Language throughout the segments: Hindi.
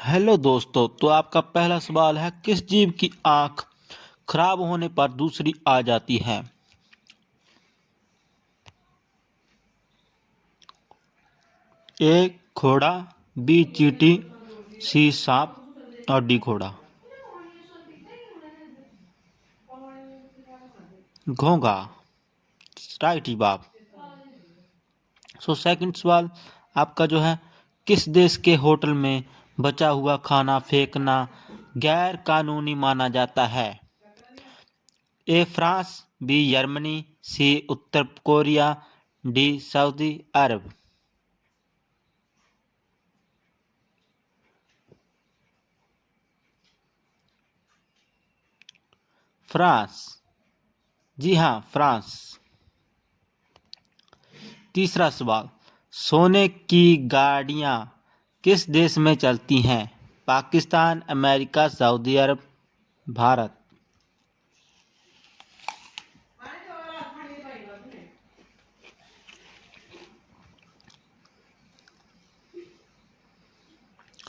हेलो दोस्तों। तो आपका पहला सवाल है, किस जीव की आंख खराब होने पर दूसरी आ जाती है? ए घोड़ा, बी चींटी, सी सांप और डी घोड़ा। घोंघा, राइट जवाब। सेकंड सवाल आपका जो है, किस देश के होटल में बचा हुआ खाना फेंकना गैर कानूनी माना जाता है? A France, B Germany, C उत्तर Korea, D Saudi Arab. France, जी हाँ, फ्रांस। तीसरा सवाल, सोने की गाड़ियां किस देश में चलती हैं? पाकिस्तान, अमेरिका, सऊदी अरब, भारत।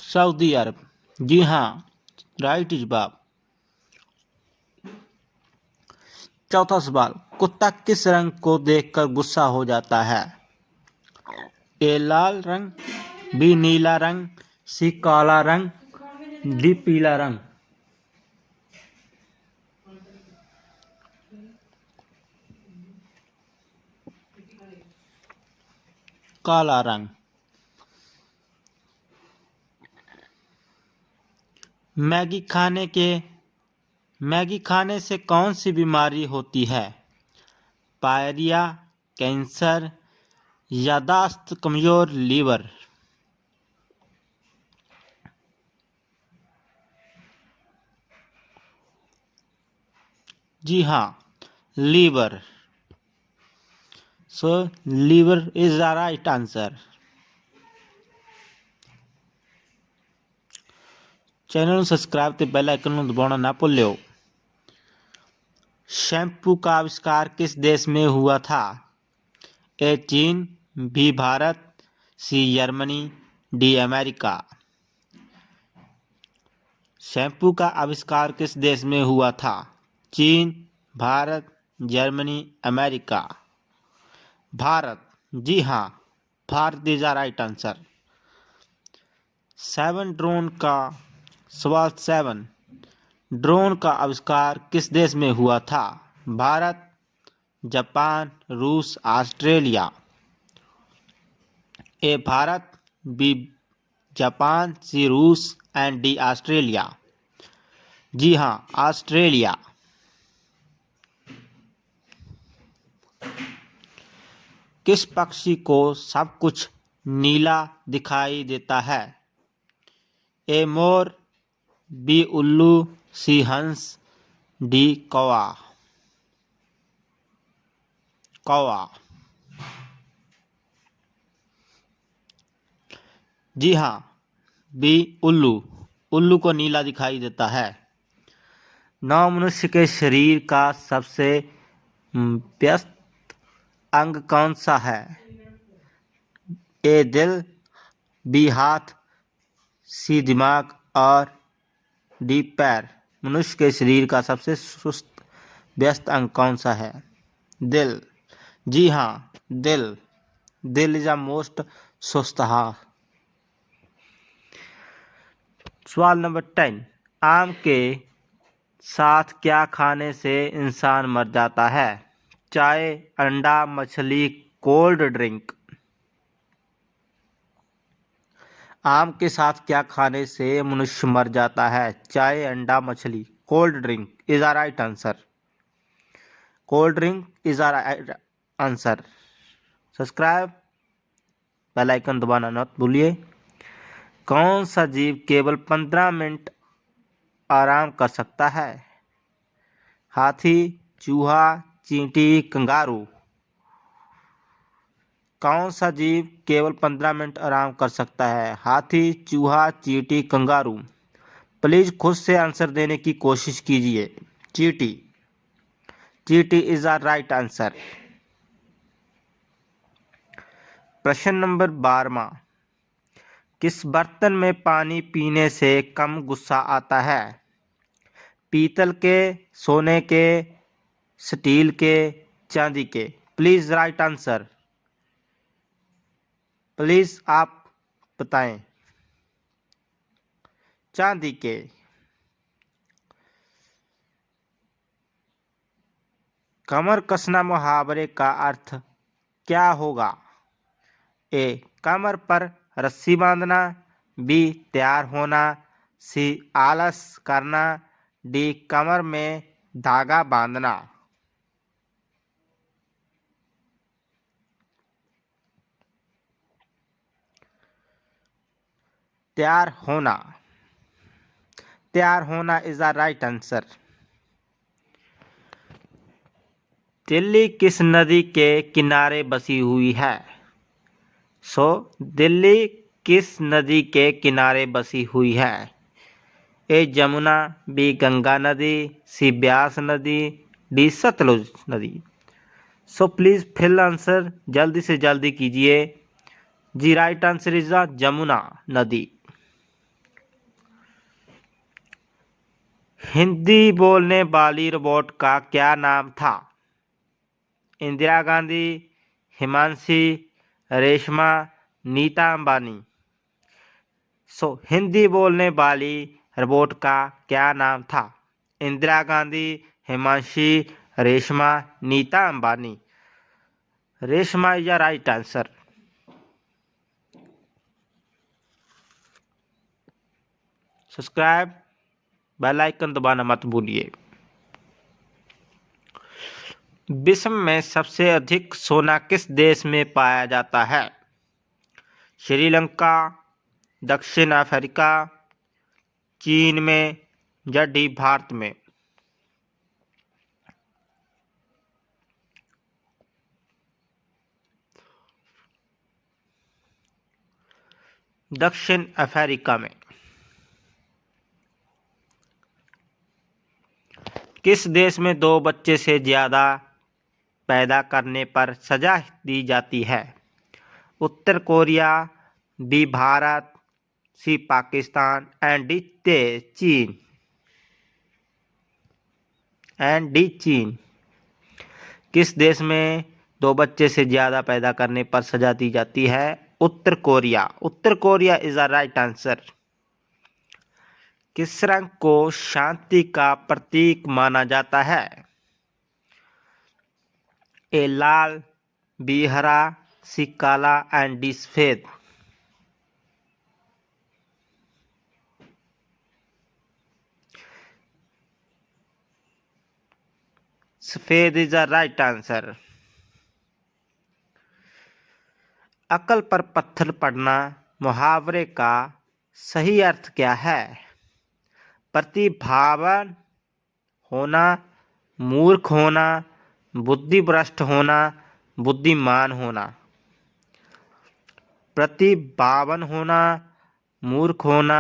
सऊदी अरब, जी हाँ, राइट जवाब। चौथा सवाल, कुत्ता किस रंग को देखकर गुस्सा हो जाता है? ए लाल रंग, बी नीला रंग, सी काला रंग, डी पीला रंग। काला रंग। मैगी खाने से कौन सी बीमारी होती है? पायरिया, कैंसर, यादाश्त कमजोर, लीवर। जी हाँ, liver. Liver is the right answer. Channel subscribe ते बेल आइकन ਨੂੰ दबाना ना भूलियो। शैम्पू का आविष्कार किस देश में हुआ था? ए चीन, B Bharat, C Germany, D America. Shampoo का आविष्कार किस देश में हुआ था? चीन, भारत, जर्मनी, अमेरिका। भारत, जी हाँ, Bharat is the right answer. सवाल 7, ड्रोन का आविष्कार किस देश में हुआ था? भारत, जापान, रूस, ऑस्ट्रेलिया। ए भारत, बी जापान, सी रूस एंड डी ऑस्ट्रेलिया। जी हाँ, ऑस्ट्रेलिया। किस पक्षी को सब कुछ नीला दिखाई देता है? ए मोर, बी उल्लू, सी हंस, डी कौवा। कौवा, जी हाँ, बी उल्लू। उल्लू को नीला दिखाई देता है। नौ मनुष्य के शरीर का सबसे व्यस्त अंग कौन सा है? ए दिल, बी हाथ, सी दिमाग और डी पैर। मनुष्य के शरीर का सबसे सुस्त व्यस्त अंग कौन सा है? दिल, जी हाँ, दिल। दिल इज द मोस्ट सुस्त हार्ट। सवाल नंबर 10, आम के साथ क्या खाने से इंसान मर जाता है? चाय, अंडा, मछली, कोल्ड ड्रिंक। आम के साथ क्या खाने से मनुष्य मर जाता है? चाय, अंडा, मछली, cold drink is the right answer. Cold drink is the right answer. Subscribe, bell icon दबाना मत भूलिए। कौन सा जीव केवल 15 मिनट आराम कर सकता है? हाथी, चूहा, चींटी, कंगारू। कौन सा जीव केवल 15 मिनट आराम कर सकता है? हाथी, चूहा, चींटी, कंगारू। प्लीज खुद से आंसर देने की कोशिश कीजिए। चींटी। चींटी इज द राइट आंसर। प्रश्न नंबर 12, किस बर्तन में पानी पीने से कम गुस्सा आता है? पीतल के, सोने के, स्टील के, चांदी के। Please right answer. प्लीज आप बताएं। चांदी के। कमर कसना मुहावरे का अर्थ क्या होगा? ए. कमर पर रस्सी बांधना। बी. तैयार होना। सी. आलस करना। डी. कमर में धागा बांधना। तैयार होना। तैयार होना is the right answer. Delhi किस नदी के किनारे बसी हुई है? दिल्ली किस नदी के किनारे बसी हुई है? ए. जमुना। बी. गंगा नदी। सी. ब्यास नदी। डी. सतलुज नदी। प्लीज फिल आंसर जल्दी से जल्दी कीजिए। जी right answer is the Jamuna नदी। हिंदी बोलने वाली रोबोट का क्या नाम था? इंदिरा गांधी, हिमांशी, रेशमा, नीता अंबानी। हिंदी बोलने वाली रोबोट का क्या नाम था? Indira Gandhi, Himanshi, Reshma, Nita Ambani. Reshma is the right answer. Subscribe, bell icon दबाना मत भूलिए। विश्व में सबसे अधिक सोना किस देश में पाया जाता है? श्रीलंका, दक्षिण अफ्रीका, चीन में या डी. भारत में। दक्षिण अफ्रीका में। किस देश में 2 बच्चे से ज्यादा पैदा करने पर सजा दी जाती है? उत्तर Korea, B. Bharat, C. Pakistan and D. चीन। किस देश में 2 बच्चे से ज्यादा पैदा करने पर सजा दी जाती है? उत्तर कोरिया। उत्तर Korea is the right answer. किस रंग को शांति का प्रतीक माना जाता है? ए. लाल, बी. हरा, सी. काला एंड डी. सफेद। सफेद इज द राइट आंसर। अकल पर पत्थर पड़ना मुहावरे का सही अर्थ क्या है? प्रतिभावान होना, मूर्ख होना, बुद्धिभ्रष्ट होना, बुद्धिमान होना। प्रतिभावान होना, मूर्ख होना,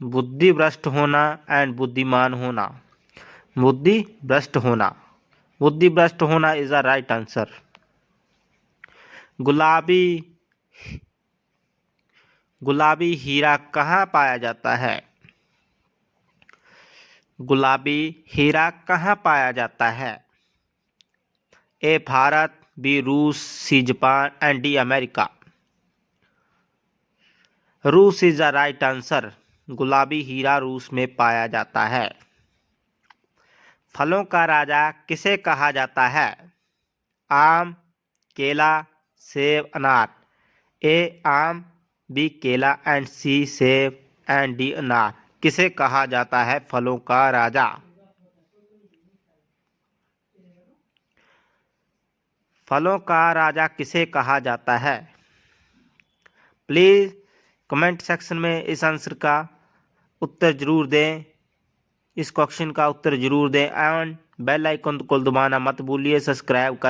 बुद्धिभ्रष्ट होना एंड बुद्धिमान होना। बुद्धिभ्रष्ट होना। बुद्धिभ्रष्ट होना इज द राइट आंसर। गुलाबी हीरा कहाँ पाया जाता है? गुलाबी हीरा कहाँ पाया जाता है? ए. भारत, बी. रूस, C. Japan and D. America. रूस इज द राइट आंसर। गुलाबी हीरा रूस में पाया जाता है। फलों का राजा किसे कहा जाता है? आम, केला, सेब, अनार। ए. आम, बी. केला एंड सी. सेब एंड डी. अनार। किसे कहा जाता है फलों का राजा? फलों का राजा किसे कहा जाता है? प्लीज कमेंट सेक्शन में इस आंसर का उत्तर जरूर दें। इस क्वेश्चन का उत्तर जरूर दें एंड बेल आइकन को दबाना मत भूलिए। सब्सक्राइब कर